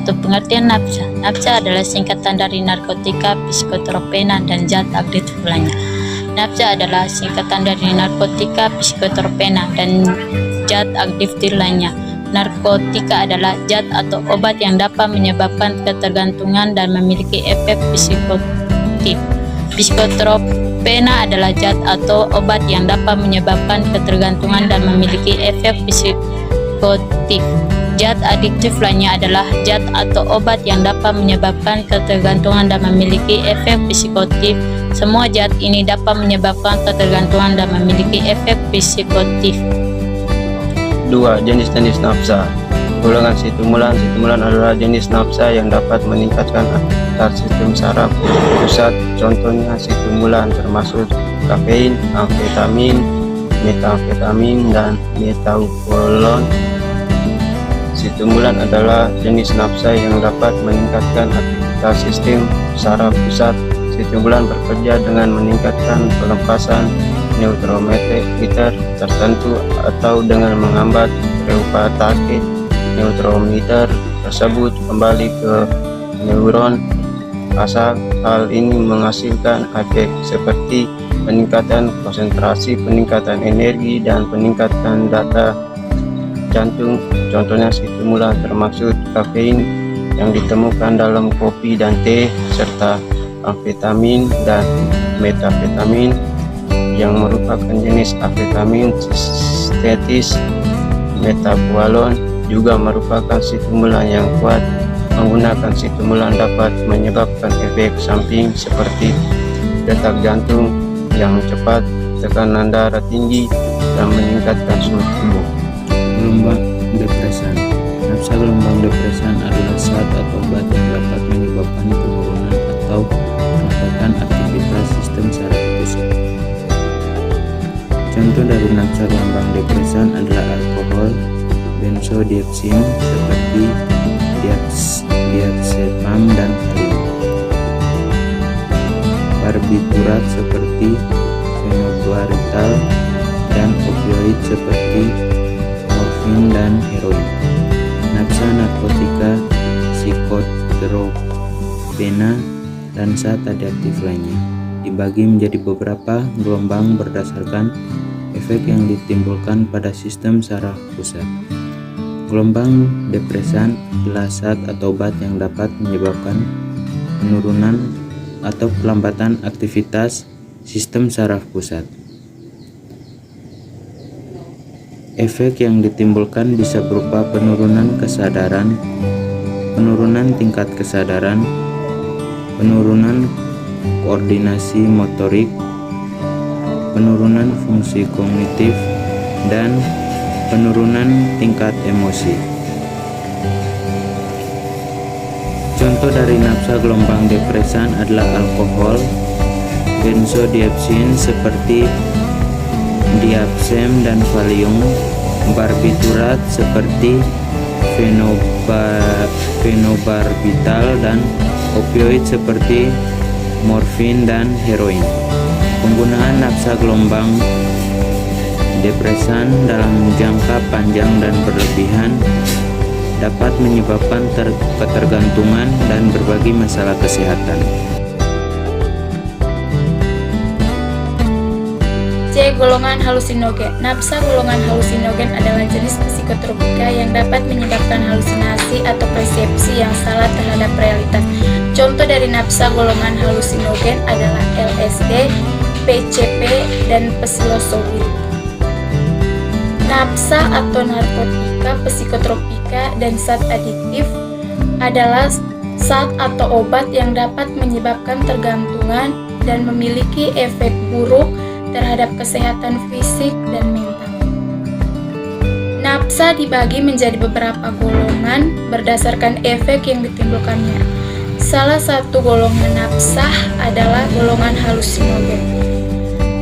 1. Pengertian nafsa. Nafsa adalah singkatan dari narkotika, psikotropena, dan zat aktif lainnya. Nafsa adalah singkatan dari narkotika, psikotropena, dan zat aktif lainnya. Narkotika adalah zat atau obat yang dapat menyebabkan ketergantungan dan memiliki efek psikotif. Psikotropena adalah zat atau obat yang dapat menyebabkan ketergantungan dan memiliki efek psikotif. Zat adiktif lainnya adalah zat atau obat yang dapat menyebabkan ketergantungan dan memiliki efek psikotif. Semua zat ini dapat menyebabkan ketergantungan dan memiliki efek psikotif. 2. Jenis-jenis nafsa. Golongan stimulan. Stimulan adalah jenis nafsa yang dapat meningkatkan aktivitas sistem saraf pusat. Contohnya stimulan termasuk kafein, amfetamin, metamfetamin, dan metabolon. Stimulan adalah jenis nafsa yang dapat meningkatkan aktivitas sistem saraf pusat. Stimulan bekerja dengan meningkatkan pelepasan neurotransmitter tertentu atau dengan menghambat reuptake neurotransmitter tersebut kembali ke neuron asal. Hal ini menghasilkan efek seperti peningkatan konsentrasi, peningkatan energi, dan peningkatan data jantung. Contohnya stimulan termasuk kafein yang ditemukan dalam kopi dan teh, serta amfetamin dan metamfetamin yang merupakan jenis amfetamin sintetis. Metabolon juga merupakan stimulan yang kuat. Menggunakan stimulan dapat menyebabkan efek samping seperti detak jantung yang cepat, tekanan darah tinggi, dan meningkatkan suhu tubuh. Gelombang depresan. Nafsa gelombang depresan adalah zat atau obat yang dapat menyebabkan penurunan atau perlambatan aktivitas sistem saraf pusat. Contoh dari nafsa gelombang depresan adalah alkohol, benzodiazepin seperti diazepam dan valium, barbiturat seperti fenobarbital, dan opioid seperti morfin dan heroin. Nafsa narkotika, psikotropena, dan zat adiktif lainnya dibagi menjadi beberapa gelombang berdasarkan efek yang ditimbulkan pada sistem saraf pusat. Gelombang depresan adalah zat atau obat yang dapat menyebabkan penurunan atau perlambatan aktivitas sistem saraf pusat. Efek yang ditimbulkan bisa berupa penurunan kesadaran, penurunan tingkat kesadaran, penurunan koordinasi motorik, penurunan fungsi kognitif, dan penurunan tingkat emosi. Contoh dari nafsa gelombang depresan adalah alkohol, benzodiazepin seperti diazepam dan valium, barbiturat seperti fenobarbital, dan opioid seperti morfin dan heroin. Penggunaan nafsa gelombang depresan dalam jangka panjang dan berlebihan dapat menyebabkan ketergantungan dan berbagai masalah kesehatan. C. Golongan halusinogen. Nafsa golongan halusinogen adalah jenis psikotropika yang dapat menyebabkan halusinasi atau persepsi yang salah terhadap realitas. Contoh dari nafsa golongan halusinogen adalah LSD, PCP, dan psilocybin. Nafsa atau narkotika, psikotropika, dan zat adiktif adalah zat atau obat yang dapat menyebabkan tergantungan dan memiliki efek buruk terhadap kesehatan fisik dan mental. Nafsa dibagi menjadi beberapa golongan berdasarkan efek yang ditimbulkannya. Salah satu golongan nafsa adalah golongan halusinogen.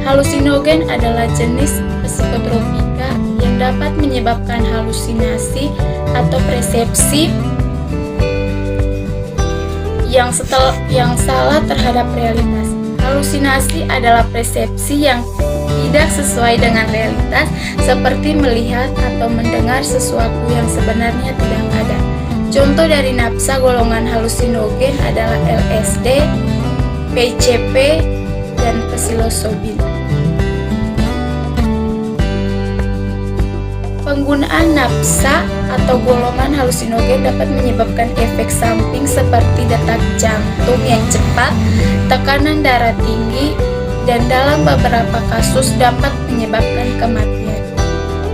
Halusinogen adalah jenis psikotropika yang dapat menyebabkan halusinasi atau persepsi yang salah terhadap realitas. Halusinasi adalah persepsi yang tidak sesuai dengan realitas, seperti melihat atau mendengar sesuatu yang sebenarnya tidak ada. Contoh dari nafsa golongan halusinogen adalah LSD, PCP, dan psilocybin. Penggunaan nafsa atau golongan halusinogen dapat menyebabkan efek samping seperti detak jantung yang cepat, tekanan darah tinggi, dan dalam beberapa kasus dapat menyebabkan kematian.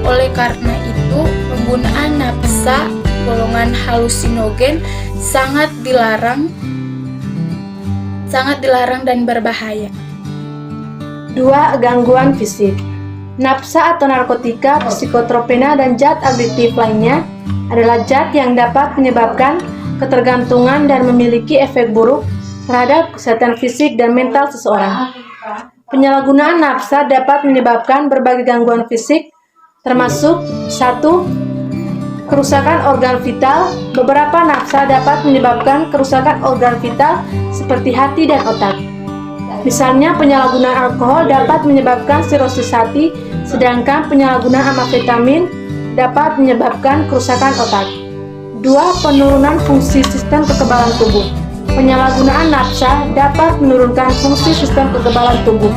Oleh karena itu, penggunaan nafsa golongan halusinogen sangat dilarang dan berbahaya. 2. Gangguan fisik. Nafsa atau narkotika, psikotropena, dan zat adiktif lainnya adalah zat yang dapat menyebabkan ketergantungan dan memiliki efek buruk terhadap kesehatan fisik dan mental seseorang. Penyalahgunaan nafsa dapat menyebabkan berbagai gangguan fisik, termasuk 1. Kerusakan organ vital. Beberapa nafsa dapat menyebabkan kerusakan organ vital seperti hati dan otak. Misalnya, penyalahgunaan alkohol dapat menyebabkan sirosis hati, sedangkan penyalahgunaan amfetamin dapat menyebabkan kerusakan otak. 2. Penurunan fungsi sistem kekebalan tubuh. Penyalahgunaan nafsa dapat menurunkan fungsi sistem kekebalan tubuh,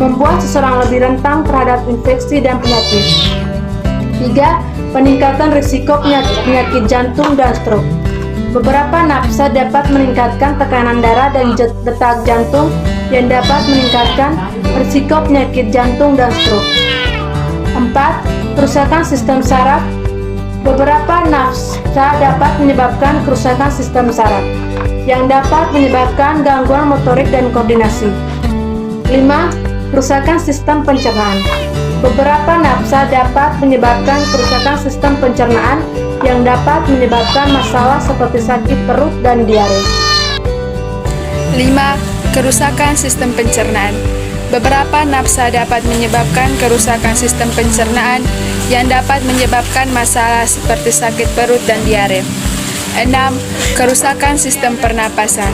membuat seseorang lebih rentan terhadap infeksi dan penyakit. 3. Peningkatan risiko penyakit jantung dan stroke. Beberapa nafsa dapat meningkatkan tekanan darah dan detak jantung yang dapat meningkatkan risiko penyakit jantung dan stroke. 4. Kerusakan sistem saraf. Beberapa nafsa dapat menyebabkan kerusakan sistem saraf yang dapat menyebabkan gangguan motorik dan koordinasi. 5. Kerusakan sistem pencernaan. Beberapa nafsa dapat menyebabkan kerusakan sistem pencernaan yang dapat menyebabkan masalah seperti sakit perut dan diare. 5. Kerusakan sistem pencernaan. Beberapa nafsa dapat menyebabkan kerusakan sistem pencernaan yang dapat menyebabkan masalah seperti sakit perut dan diare. 6. Kerusakan sistem pernapasan.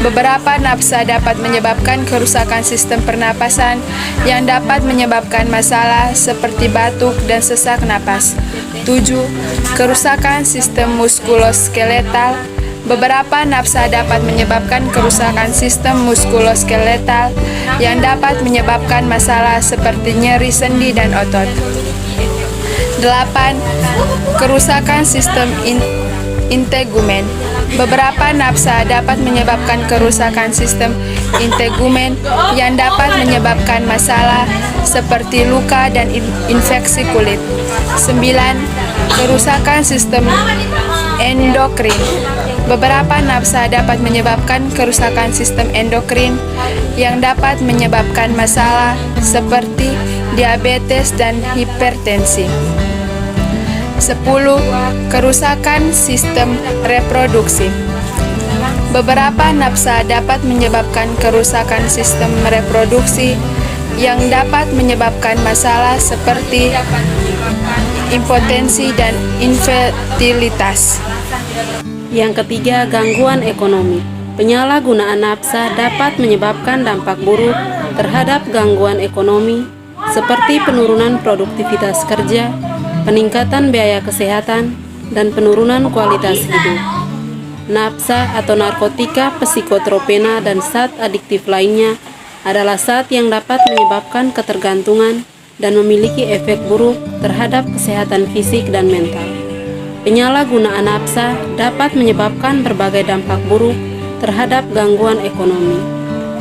Beberapa nafsa dapat menyebabkan kerusakan sistem pernapasan yang dapat menyebabkan masalah seperti batuk dan sesak napas. 7. Kerusakan sistem muskuloskeletal. Beberapa nafsa dapat menyebabkan kerusakan sistem muskuloskeletal yang dapat menyebabkan masalah seperti nyeri sendi dan otot. 8. Kerusakan sistem integumen. Beberapa nafsa dapat menyebabkan kerusakan sistem integumen yang dapat menyebabkan masalah seperti luka dan infeksi kulit. 9. Kerusakan sistem endokrin. Beberapa nafsa dapat menyebabkan kerusakan sistem endokrin yang dapat menyebabkan masalah seperti diabetes dan hipertensi. 10. Kerusakan sistem reproduksi. Beberapa nafsa dapat menyebabkan kerusakan sistem reproduksi yang dapat menyebabkan masalah seperti impotensi dan infertilitas. Yang ketiga, gangguan ekonomi. Penyalahgunaan nafsa dapat menyebabkan dampak buruk terhadap gangguan ekonomi seperti penurunan produktivitas kerja, peningkatan biaya kesehatan, dan penurunan kualitas hidup. Nafsa atau narkotika, psikotropena, dan zat adiktif lainnya adalah zat yang dapat menyebabkan ketergantungan dan memiliki efek buruk terhadap kesehatan fisik dan mental. Penyalahgunaan nafsa dapat menyebabkan berbagai dampak buruk terhadap gangguan ekonomi.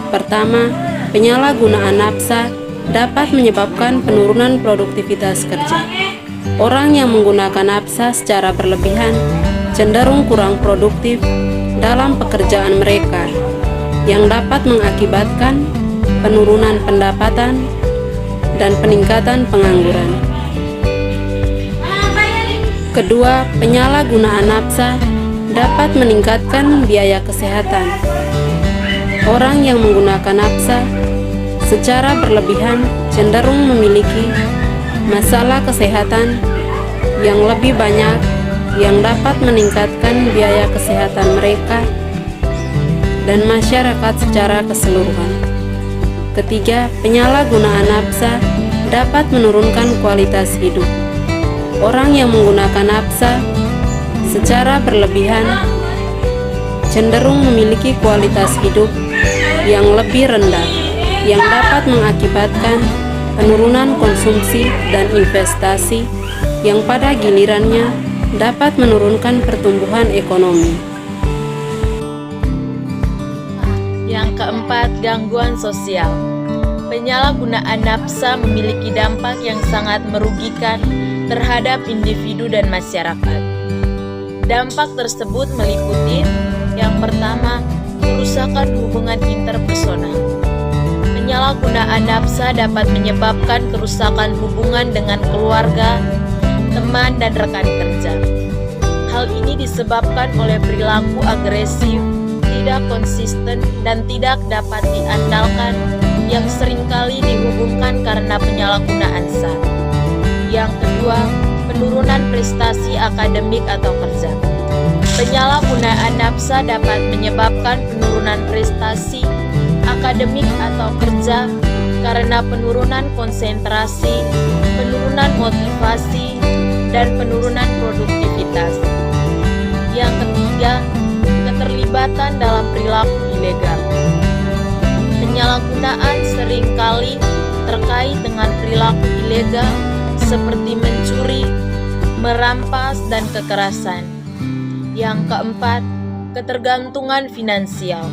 Pertama, penyalahgunaan nafsa dapat menyebabkan penurunan produktivitas kerja. Orang yang menggunakan nafsa secara berlebihan cenderung kurang produktif dalam pekerjaan mereka, yang dapat mengakibatkan penurunan pendapatan dan peningkatan pengangguran. Kedua, penyalahgunaan nafsa dapat meningkatkan biaya kesehatan. Orang yang menggunakan nafsa secara berlebihan cenderung memiliki masalah kesehatan yang lebih banyak yang dapat meningkatkan biaya kesehatan mereka dan masyarakat secara keseluruhan. Ketiga, penyalahgunaan nafsa dapat menurunkan kualitas hidup. Orang yang menggunakan nafsa secara berlebihan cenderung memiliki kualitas hidup yang lebih rendah, yang dapat mengakibatkan penurunan konsumsi dan investasi yang pada gilirannya dapat menurunkan pertumbuhan ekonomi. Yang keempat, gangguan sosial. Penyalahgunaan nafsa memiliki dampak yang sangat merugikan terhadap individu dan masyarakat. Dampak tersebut meliputi yang pertama, kerusakan hubungan interpersonal. Penyalahgunaan nafsa dapat menyebabkan kerusakan hubungan dengan keluarga, teman, dan rekan kerja. Hal ini disebabkan oleh perilaku agresif, tidak konsisten, dan tidak dapat diandalkan yang seringkali dihubungkan karena penyalahgunaan SAR. Yang kedua, penurunan prestasi akademik atau kerja. Penyalahgunaan nafsa dapat menyebabkan penurunan prestasi akademik atau kerja karena penurunan konsentrasi, penurunan motivasi, dan penurunan produktivitas. Yang ketiga, keterlibatan dalam perilaku ilegal. Penyalahgunaan seringkali terkait dengan perilaku ilegal seperti mencuri, merampas, dan kekerasan. Yang keempat, ketergantungan finansial.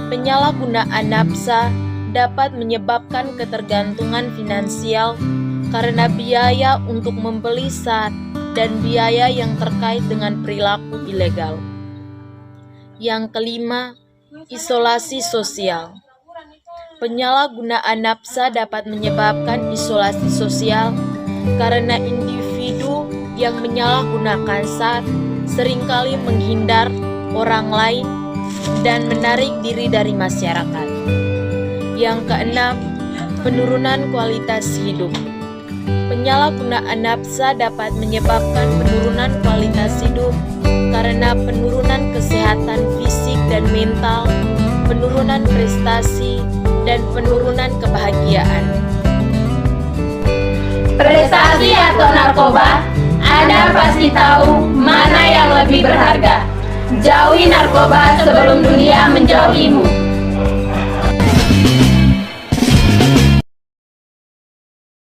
Penyalahgunaan nafsa dapat menyebabkan ketergantungan finansial karena biaya untuk membeli zat dan biaya yang terkait dengan perilaku ilegal. Yang kelima, isolasi sosial. Penyalahgunaan nafsa dapat menyebabkan isolasi sosial karena individu yang menyalahgunakan zat seringkali menghindar orang lain dan menarik diri dari masyarakat. Yang keenam, penurunan kualitas hidup. Penyalahgunaan nafsa dapat menyebabkan penurunan kualitas hidup karena penurunan kesehatan fisik dan mental, penurunan prestasi, dan penurunan kebahagiaan. Prestasi atau narkoba, Anda pasti tahu mana yang lebih berharga. Jauhi narkoba sebelum dunia menjauhimu.